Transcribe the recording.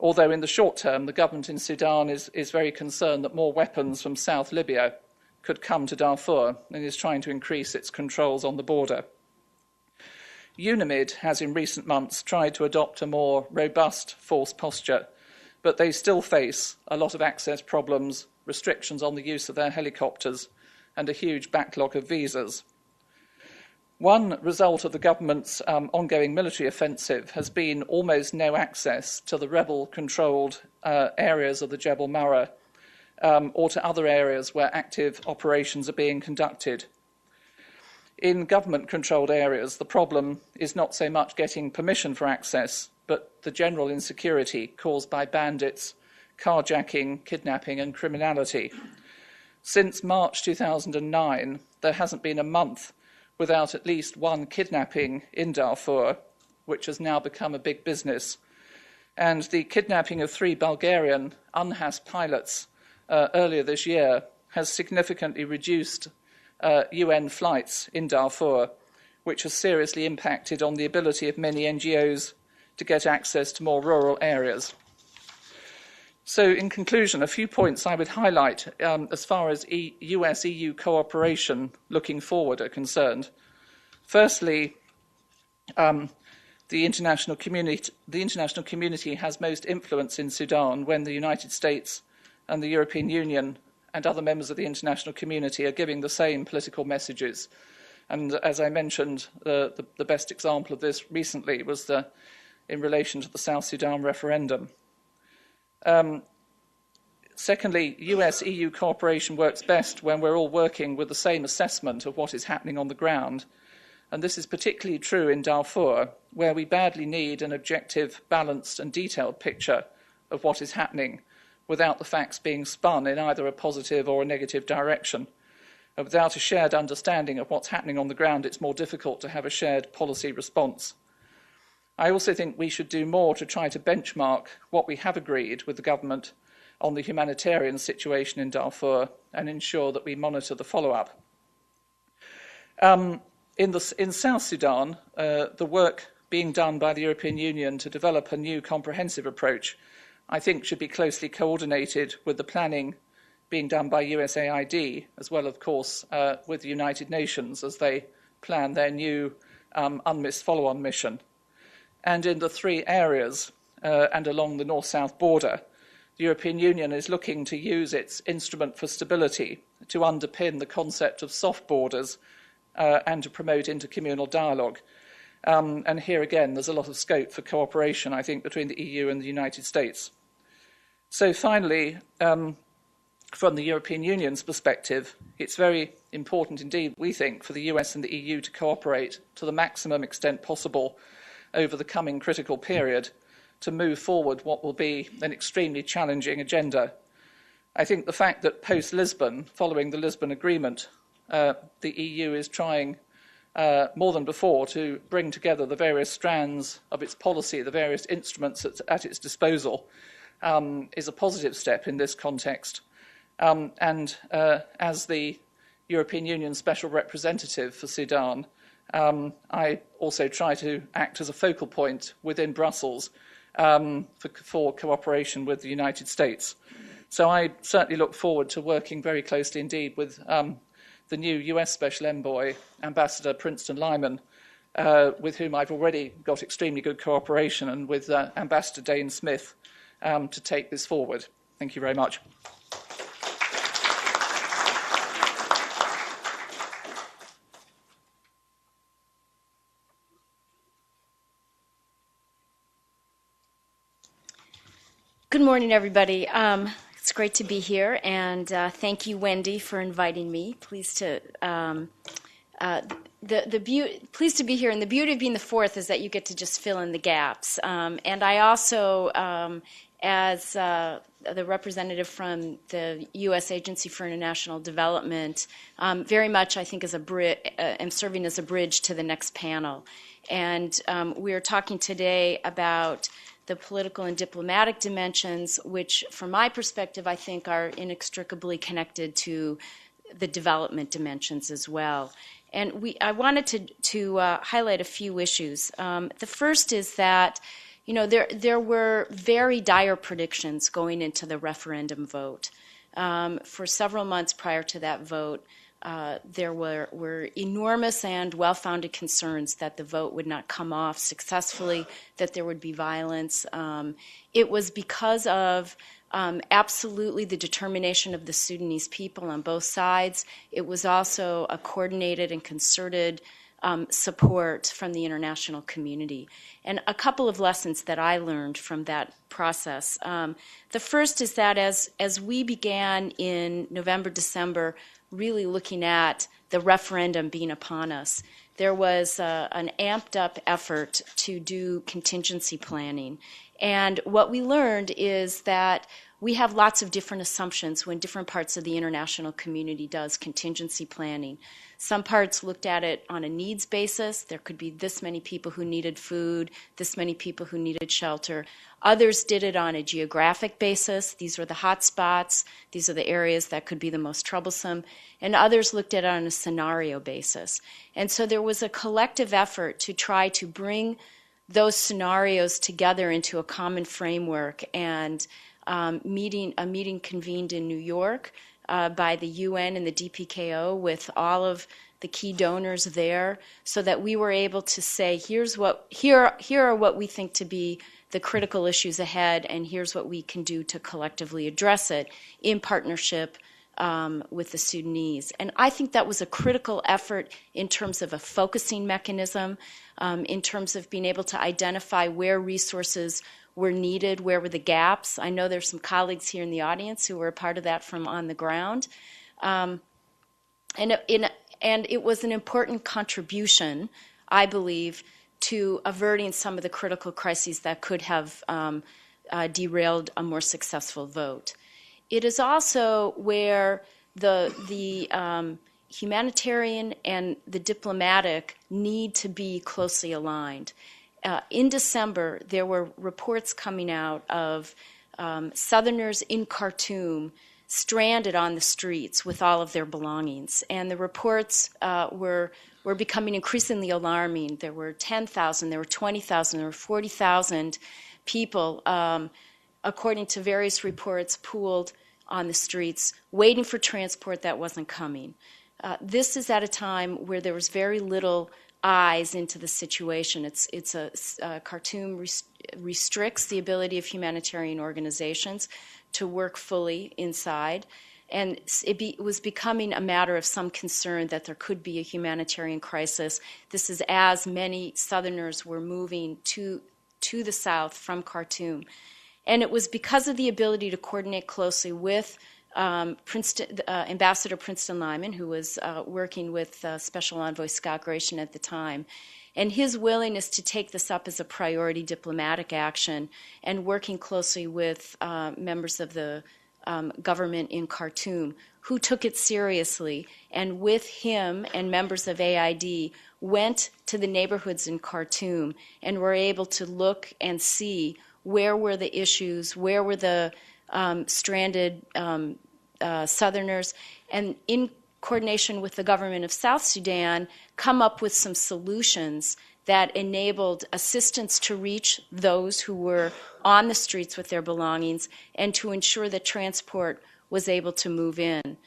although in the short term the government in Sudan is very concerned that more weapons from South Libya could come to Darfur and is trying to increase its controls on the border. UNAMID has in recent months tried to adopt a more robust force posture, but they still face a lot of access problems, restrictions on the use of their helicopters, and a huge backlog of visas. One result of the government's ongoing military offensive has been almost no access to the rebel-controlled areas of the Jebel Mara or to other areas where active operations are being conducted. In government-controlled areas, the problem is not so much getting permission for access, but the general insecurity caused by bandits, carjacking, kidnapping and criminality. Since March 2009, there hasn't been a month without at least one kidnapping in Darfur, which has now become a big business. And the kidnapping of 3 Bulgarian UNHAS pilots earlier this year has significantly reduced UN flights in Darfur, which has seriously impacted on the ability of many NGOs to get access to more rural areas. So, in conclusion, a few points I would highlight as far as US-EU cooperation looking forward are concerned. Firstly, the international community has most influence in Sudan when the United States and the European Union and other members of the international community are giving the same political messages. And as I mentioned, the best example of this recently was in relation to the South Sudan referendum. Secondly, US-EU cooperation works best when we're all working with the same assessment of what is happening on the ground. And this is particularly true in Darfur, where we badly need an objective, balanced and detailed picture of what is happening, without the facts being spun in either a positive or a negative direction. And without a shared understanding of what's happening on the ground, it's more difficult to have a shared policy response. I also think we should do more to try to benchmark what we have agreed with the government on the humanitarian situation in Darfur and ensure that we monitor the follow-up. In South Sudan, the work being done by the European Union to develop a new comprehensive approach, I think, should be closely coordinated with the planning being done by USAID, as well, of course, with the United Nations as they plan their new UNMISS follow-on mission. And in the 3 areas and along the north-south border, the European Union is looking to use its instrument for stability to underpin the concept of soft borders and to promote intercommunal dialogue. And here again, there's a lot of scope for cooperation, I think, between the EU and the United States. So finally, from the European Union's perspective, it's very important indeed, we think, for the US and the EU to cooperate to the maximum extent possible over the coming critical period to move forward what will be an extremely challenging agenda. I think the fact that post-Lisbon, following the Lisbon Agreement, the EU is trying more than before to bring together the various strands of its policy, the various instruments at its disposal, is a positive step in this context. As the European Union Special Representative for Sudan, I also try to act as a focal point within Brussels for cooperation with the United States. So I certainly look forward to working very closely indeed with the new US Special Envoy, Ambassador Princeton Lyman, with whom I've already got extremely good cooperation, and with Ambassador Dane Smith to take this forward. Thank you very much. Good morning, everybody. It's great to be here, and thank you, Wendy, for inviting me. Pleased to be here. And the beauty of being the fourth is that you get to just fill in the gaps. And I also, as the representative from the U.S. Agency for International Development, very much, I think, am serving as a bridge to the next panel. And we are talking today about the political and diplomatic dimensions, which, from my perspective, I think are inextricably connected to the development dimensions as well. And I wanted to highlight a few issues. The first is that, there were very dire predictions going into the referendum vote. For several months prior to that vote, there were enormous and well-founded concerns that the vote would not come off successfully, that there would be violence. It was because of absolutely the determination of the Sudanese people on both sides. It was also a coordinated and concerted support from the international community. And a couple of lessons that I learned from that process. The first is that as we began in November, December, really looking at the referendum being upon us, there was an amped up effort to do contingency planning. And what we learned is that we have lots of different assumptions when different parts of the international community does contingency planning. Some parts looked at it on a needs basis. There could be this many people who needed food, this many people who needed shelter. Others did it on a geographic basis. These were the hot spots. These are the areas that could be the most troublesome. And others looked at it on a scenario basis. And so there was a collective effort to try to bring those scenarios together into a common framework, and a meeting convened in New York by the UN and the DPKO with all of the key donors there, so that we were able to say, here are what we think to be the critical issues ahead, and here's what we can do to collectively address it in partnership with the Sudanese. And I think that was a critical effort in terms of a focusing mechanism, in terms of being able to identify where resources were needed, where were the gaps. I know there's some colleagues here in the audience who were a part of that from on the ground. And it was an important contribution, I believe, to averting some of the critical crises that could have derailed a more successful vote. It is also where the humanitarian and the diplomatic need to be closely aligned. In December, there were reports coming out of Southerners in Khartoum stranded on the streets with all of their belongings. And the reports were becoming increasingly alarming. There were 10,000, there were 20,000, there were 40,000 people, according to various reports, pooled on the streets, waiting for transport that wasn't coming. This is at a time where there was very little eyes into the situation. Khartoum restricts the ability of humanitarian organizations to work fully inside, and it was becoming a matter of some concern that there could be a humanitarian crisis. This is as many Southerners were moving to the south from Khartoum. And it was because of the ability to coordinate closely with Ambassador Princeton Lyman, who was working with Special Envoy Scott Gration at the time, and his willingness to take this up as a priority diplomatic action and working closely with members of the government in Khartoum, who took it seriously, and with him and members of AID went to the neighborhoods in Khartoum and were able to look and see where were the issues, where were the stranded Southerners, and in coordination with the government of South Sudan, come up with some solutions that enabled assistance to reach those who were on the streets with their belongings and to ensure that transport was able to move in.